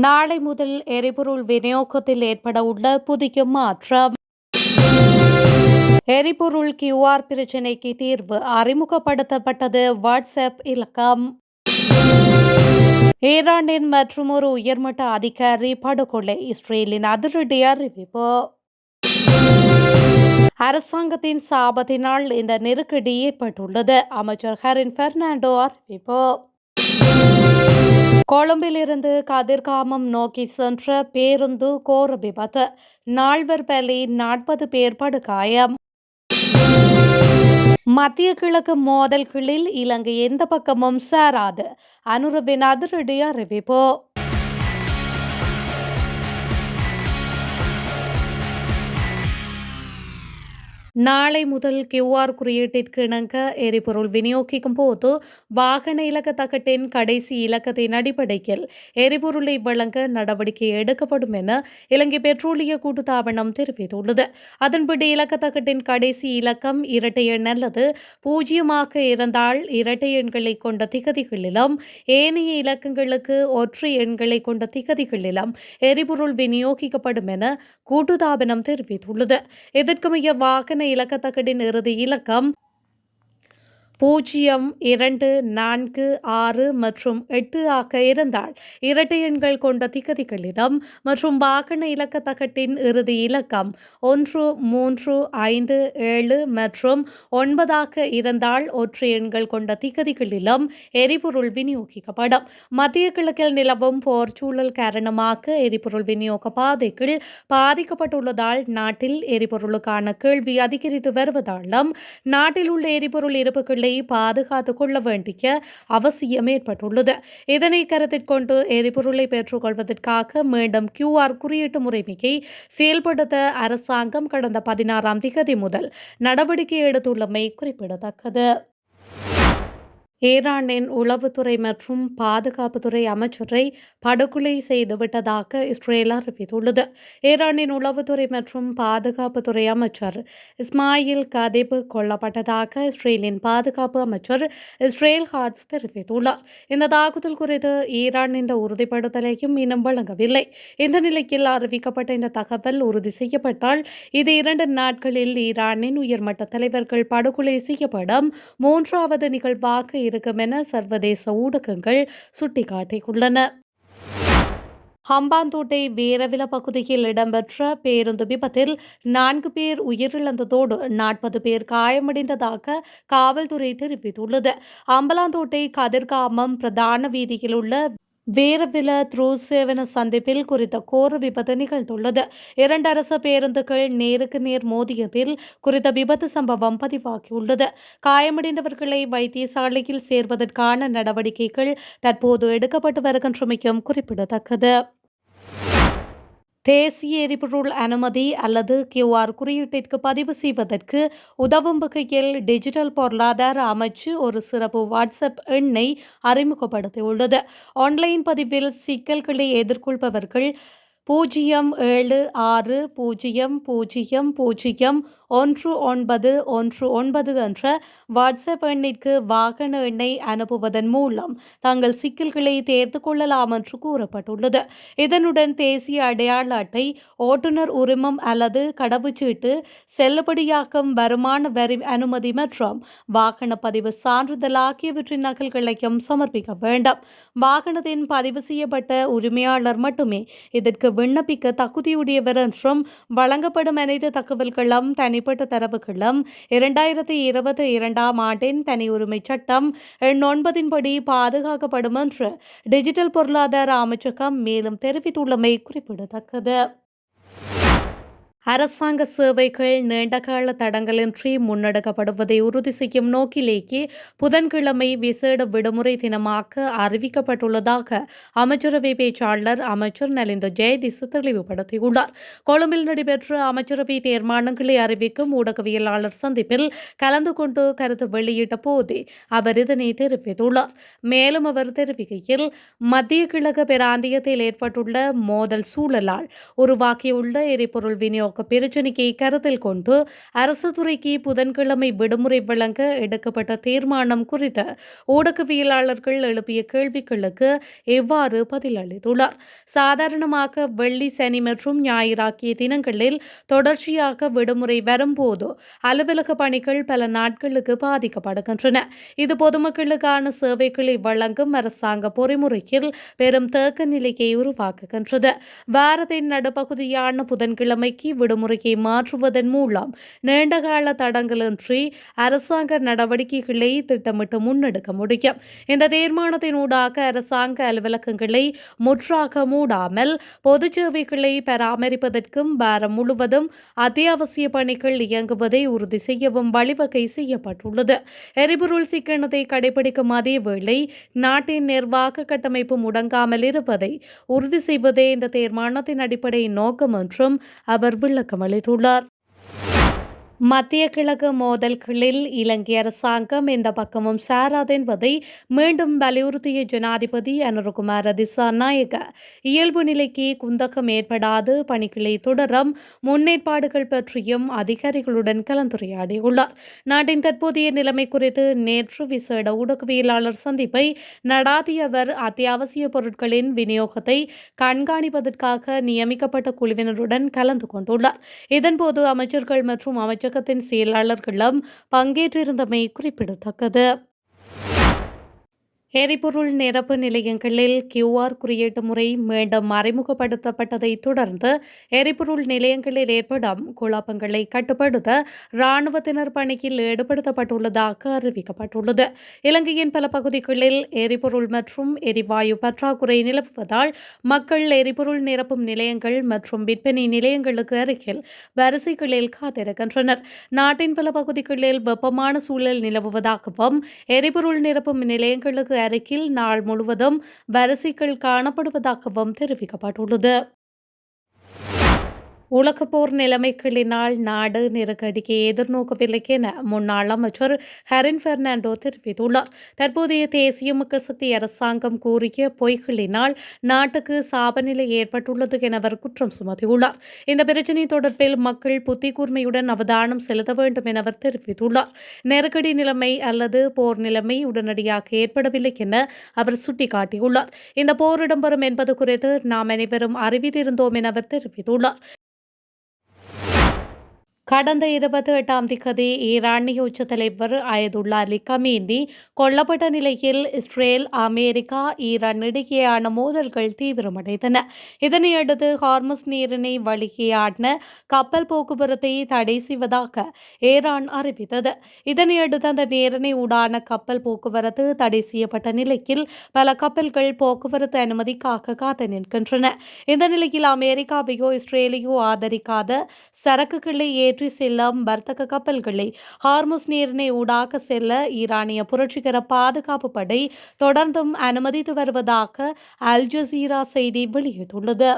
நாளை முதல் எரிபொருள் விநியோகத்தில் ஏற்பட உள்ள புதிய மாற்றம். எரிபொருள் கியூஆர் பிரச்சினைக்கு தீர்வு அறிமுகப்படுத்தப்பட்டது. வாட்ஸ்அப் இலக்கம். ஈரானின் மற்றொரு உயர்மட்ட அதிகாரி படுகொலை. இஸ்ரேலின் அதிரடி அறிவிப்பு. அரசாங்கத்தின் சாபத்தினால் இந்த நெருக்கடி ஏற்பட்டுள்ளது. அமைச்சர் ஹரின் பெர்னாண்டோ அறிவிப்பு. கொழும்பிலிருந்து கதிர்காமம் நோக்கி சென்ற பேருந்து கோர விபத்து. நால்வர் பலி, 40 பேர் படுகாயம். மத்திய கிழக்கு மோதல்களில் இலங்கை எந்த பக்கமும் சேராது. அனுரவின் அதிரடி அறிவிப்பு. நாளை முதல் கியூஆர் குறியீட்டிற்கு இணங்க எரிபொருள் விநியோகிக்கும் போது வாகன இலக்க தகட்டின் கடைசி இலக்கத்தின் அடிப்படையில் எரிபொருளை வழங்க நடவடிக்கை எடுக்கப்படும் என இலங்கை பெட்ரோலிய கூட்டுத்தாபனம் தெரிவித்துள்ளது. அதன்படி இலக்க தகட்டின் கடைசி இலக்கம் இரட்டை எண் அல்லது 0 இருந்தால் இரட்டை எண்களை கொண்ட திகதிகளிலும், ஏனைய இலக்கங்களுக்கு ஒற்றை எண்களை கொண்ட திகதிகளிலும் எரிபொருள் விநியோகிக்கப்படும் என கூட்டுத்தாபனம் தெரிவித்துள்ளது. இதற்கமைய வாகன இலக்கத்தகடின் இறுதி இலக்கம் 0, 2, 4, 6 மற்றும் 8 ஆக இருந்தால் இரட்டை எண்கள் கொண்ட திகதிகளிடம் மற்றும் வாகன இலக்க தகட்டின் இறுதி இலக்கம் 1, 3, 5, 7 மற்றும் 9 ஆக இருந்தால் ஒற்றை எண்கள் கொண்ட திகதிகளிலும் எரிபொருள் விநியோகிக்கப்படும். மத்திய கிழக்கில் நிலவும் போர் சூழல் காரணமாக எரிபொருள் விநியோக பாதைகள் பாதிக்கப்பட்டுள்ளதால் நாட்டில் எரிபொருளுக்கான கேள்வி அதிகரித்து வருவதாலும் நாட்டில் உள்ள எரிபொருள் இருப்புகளை பாதுகாத்துக் கொள்ள வேண்டிய அவசியம் ஏற்பட்டுள்ளது. இதனை கருத்தில் கொண்டு எரிபொருளை பெற்றுக் கொள்வதற்காக மீண்டும் கியூஆர் குறியீட்டு முறைமையை செயல்படுத்த அரசாங்கம் கடந்த 16ஆம் திகதி முதல் நடவடிக்கை எடுத்துள்ளமை குறிப்பிடத்தக்கது. ஈரானின் உளவுத்துறை மற்றும் பாதுகாப்புத்துறை அமைச்சரை படுகொலை செய்துவிட்டதாக இஸ்ரேல் அறிவித்துள்ளது. ஈரானின் உளவுத்துறை மற்றும் பாதுகாப்புத்துறை அமைச்சர் இஸ்மாயில் கதீப் கொல்லப்பட்டதாக இஸ்ரேலின் பாதுகாப்பு அமைச்சர் இஸ்ரேல் காட்ஸ் தெரிவித்துள்ளார். இந்த தாக்குதல் குறித்து ஈரான் இந்த உறுதிப்படுத்தலையும் இன்னும் வழங்கவில்லை. இந்த நிலையில் அறிவிக்கப்பட்ட இந்த தகவல் உறுதி செய்யப்பட்டால் இது 2 நாட்களில் ஈரானின் உயர்மட்ட தலைவர்கள் படுகொலை செய்யப்படும் 3வது நிகழ்வாக இருக்கும் என சர்வதேச ஊடகங்கள் சுட்டிக்காட்டியுள்ளன. ஹம்பாந்தோட்டை வீரவில பகுதியில் இடம்பெற்ற பேருந்து விபத்தில் 4 பேர் உயிரிழந்ததோடு 40 பேர் காயமடைந்ததாக காவல்துறை தெரிவித்துள்ளது. அம்பலாந்தோட்டை கதிர்காமம் பிரதான வீதியில் உள்ள வீரவில த்ரூசேவன சந்திப்பில் குறித்த கோர விபத்து நிகழ்ந்துள்ளது. 2 அரசு பேருந்துகள் நேருக்கு நேர் மோதியதில் குறித்த விபத்து சம்பவம் பதிவாகியுள்ளது. காயமடைந்தவர்களை வைத்தியசாலையில் சேர்வதற்கான நடவடிக்கைகள் தற்போது எடுக்கப்பட்டு வருகின்றமையும் குறிப்பிடத்தக்கது. தேசிய எரிபொருள் அனுமதி அல்லது கியூஆர் குறியீட்டிற்கு பதிவு செய்வதற்கு உதவும் வகையில் டிஜிட்டல் பொருளாதார அமைச்சு ஒரு சிறப்பு வாட்ஸ்அப் எண்ணை அறிமுகப்படுத்தியுள்ளது. ஆன்லைன் பதிவில் சிக்கல்களை எதிர்கொள்பவர்கள் 0760001919 என்ற வாட்ஸ்அப் எண்ணிற்கு வாகன எண்ணை அனுப்புவதன் மூலம் தங்கள் சிக்கல்களை தீர்த்து கொள்ளலாம் என்று கூறப்பட்டுள்ளது. இதனுடன் தேசிய அடையாள அட்டை, ஓட்டுநர் உரிமம் அல்லது கடவுச்சீட்டு, செல்லுபடியாகும் வருமான வரி அனுமதி மற்றும் வாகன பதிவு சான்றிதழ் ஆகியவற்றின் நகல்களையும் சமர்ப்பிக்க வேண்டும். வாகனத்தின் பதிவு செய்யப்பட்ட உரிமையாளர் மட்டுமே இதற்கு விண்ணப்பிக்க தகுதியுடையவர் என்றும் வழங்கப்படும் அனைத்து தகவல்களும் தனிப்பட்ட தரவுகளும் 2022ஆம் ஆண்டின் தனி உரிமை சட்டம் எண் 9 படி பாதுகாக்கப்படும் என்று டிஜிட்டல் பொருளாதார அமைச்சகம் மேலும் தெரிவித்துள்ளமை குறிப்பிடத்தக்கது. அரசாங்க சேவைகள் நீண்டகால தடங்கலின்றி முன்னெடுக்கப்படுவதை உறுதி செய்யும் நோக்கிலேயே புதன்கிழமை விசேட விடுமுறை தினமாக அறிவிக்கப்பட்டுள்ளதாக அமைச்சரவை பேச்சாளர் அமைச்சர் நலிந்த ஜெயதிச தெளிவுபடுத்தியுள்ளார். கொழும்பில் நடைபெற்ற அமைச்சரவை தீர்மானங்களை அறிவிக்கும் ஊடகவியலாளர் சந்திப்பில் கலந்து கொண்டு கருத்து வெளியிட்ட போதே அவர் இதனை தெரிவித்துள்ளார். மேலும் அவர் தெரிவிக்கையில், மத்திய கிழக்கு பிராந்தியத்தில் ஏற்பட்டுள்ள மோதல் சூழலால் உருவாக்கியுள்ள எரிபொருள் விநியோக நிர்வாக பிரச்சினையை கருத்தில் கொண்டு அரசு துறைக்கு புதன்கிழமை விடுமுறை வழங்க எடுக்கப்பட்ட தீர்மானம் குறித்து ஊடகவியலாளர்கள் எழுப்பிய கேள்விகளுக்கு இவ்வாறு பதிலளித்துள்ளார். சாதாரணமாக வெள்ளி, சனி மற்றும் ஞாயிறாகிய தினங்களில் தொடர்ச்சியாக விடுமுறை வரும்போது அலுவலக பணிகள் பல நாட்களுக்கு பாதிக்கப்படுகின்றன. இது பொதுமக்களுக்கான சேவைகளை வழங்கும் அரசாங்க பொறிமுறையில் பெரும் தேக்க நிலையை உருவாக்குகின்றது. வாரத்தின் நடுப்பகுதியான புதன்கிழமைக்கு விடுமுறையை மாற்றுவதன் மூலம் நீண்டகால தடங்கலின்றி அரசாங்க நடவடிக்கைகளை திட்டமிட்டு முன்னெடுக்க முடியும். இந்த தீர்மானத்தினூடாக அரசாங்க அலுவலகங்களை முற்றாக மூடாமல் பொது சேவைகளை பராமரிப்பதற்கும் வாரம் முழுவதும் அத்தியாவசிய பணிகள் இயங்குவதை உறுதி செய்யவும் வழிவகை செய்யப்பட்டுள்ளது. எரிபொருள் சிக்கனத்தை கடைபிடிக்கும் அதேவேளை நாட்டின் நிர்வாக கட்டமைப்பு முடங்காமல் இருப்பதை உறுதி செய்வதே இந்த தீர்மானத்தின் அடிப்படை நோக்கம் என்றும் அவர் விளக்கமளித்துள்ளார். மத்திய கிழக்கு மோதல்களில் இலங்கை அரசாங்கம் எந்த பக்கமும் சாராது என்பதை மீண்டும் வலியுறுத்திய ஜனாதிபதி அனுரகுமார திசாநாயக்க இயல்பு நிலைக்கு குந்தகம் ஏற்படாது பணிகளை தொடரும் முன்னேற்பாடுகள் பற்றியும் அதிகாரிகளுடன் கலந்துரையாடியுள்ளார். நாட்டின் தற்போதைய நிலைமை குறித்து நேற்று விசேட ஊடகவியலாளர் சந்திப்பை நடாத்திய அவர் அத்தியாவசிய பொருட்களின் விநியோகத்தை கண்காணிப்பதற்காக நியமிக்கப்பட்ட குழுவினருடன் கலந்து கொண்டுள்ளார். இதன்போது அமைச்சர்கள் மற்றும் அமைச்சகத்தின் செயலாளர்களும் பங்கேற்றிருந்தமை குறிப்பிடத்தக்கது. எரிபொருள் நிரப்பு நிலையங்களில் QR குறியீட்டு முறை மீண்டும் அறிமுகப்படுத்தப்பட்டதை தொடர்ந்து எரிபொருள் நிலையங்களில் ஏற்படும் குழப்பங்களை கட்டுப்படுத்த இராணுவத்தினர் பணியில் ஈடுபடுத்தப்பட்டுள்ளதாக அறிவிக்கப்பட்டுள்ளது. இலங்கையின் பல பகுதிகளில் எரிபொருள் மற்றும் எரிவாயு பற்றாக்குறை நிலவுவதால் மக்கள் எரிபொருள் நிரப்பும் நிலையங்கள் மற்றும் விற்பனை நிலையங்களுக்கு அருகில் வரிசைகளில் காத்திருக்கின்றனர். நாட்டின் பல பகுதிகளில் வெப்பமான சூழல் நிலவுவதாகவும் எரிபொருள் நிரப்பும் நிலையங்களுக்கு அருகில் நாள் முழுவதும் வரிசைகள் காணப்படுவதாகவும் தெரிவிக்கப்பட்டுள்ளது. உலகப்போர் நிலைமைகளினால் நாடு நெருக்கடியை எதிர்நோக்கவில்லை என முன்னாள் அமைச்சர் ஹரின் பெர்னாண்டோ தெரிவித்துள்ளார். தற்போதைய தேசிய மக்கள் சக்தி அரசாங்கம் கூறிய பொய்களினால் நாட்டுக்கு சாபநிலை ஏற்பட்டுள்ளது என அவர் குற்றம் சுமத்தியுள்ளார். இந்த பிரச்சினை தொடர்பில் மக்கள் புத்தி கூர்மையுடன் அவதானம் செலுத்த வேண்டும் என அவர் தெரிவித்துள்ளார். நெருக்கடி நிலைமை அல்லது போர் நிலைமை உடனடியாக ஏற்படவில்லை என அவர் சுட்டிக்காட்டியுள்ளார். இந்த போர் இடம்பெறும் என்பது குறித்து நாம் அனைவரும் அறிவித்திருந்தோம் என அவர் தெரிவித்துள்ளார். கடந்த 28ஆம் திகதி ஈரானிய உச்ச தலைவர் அயதுல்லா அலி கமீனி கொல்லப்பட்ட நிலையில் இஸ்ரேல், அமெரிக்கா, ஈரான் இடையேயான மோதல்கள் தீவிரமடைந்தன. இதனையடுத்து ஹார்முஸ் நீரிணை வழியேயான கப்பல் போக்குவரத்தை தடை செய்வதாக ஈரான் அறிவித்தது. இதனையடுத்து அந்த நீரிணை ஊடான கப்பல் போக்குவரத்து தடை செய்யப்பட்ட நிலையில் பல கப்பல்கள் போக்குவரத்து அனுமதிக்காக காத்து நிற்கின்றன. இந்த நிலையில் அமெரிக்காவையோ இஸ்ரேலையோ ஆதரிக்காத சரக்குகளை ஏற்றி செல்லும் வர்த்தக கப்பல்களை ஹார்முஸ் நீரிணை ஊடாக செல்ல ஈரானிய புரட்சிகர பாதுகாப்பு படை தொடர்ந்தும் அனுமதித்து வருவதாக அல் ஜசீரா செய்தி வெளியிட்டுள்ளது.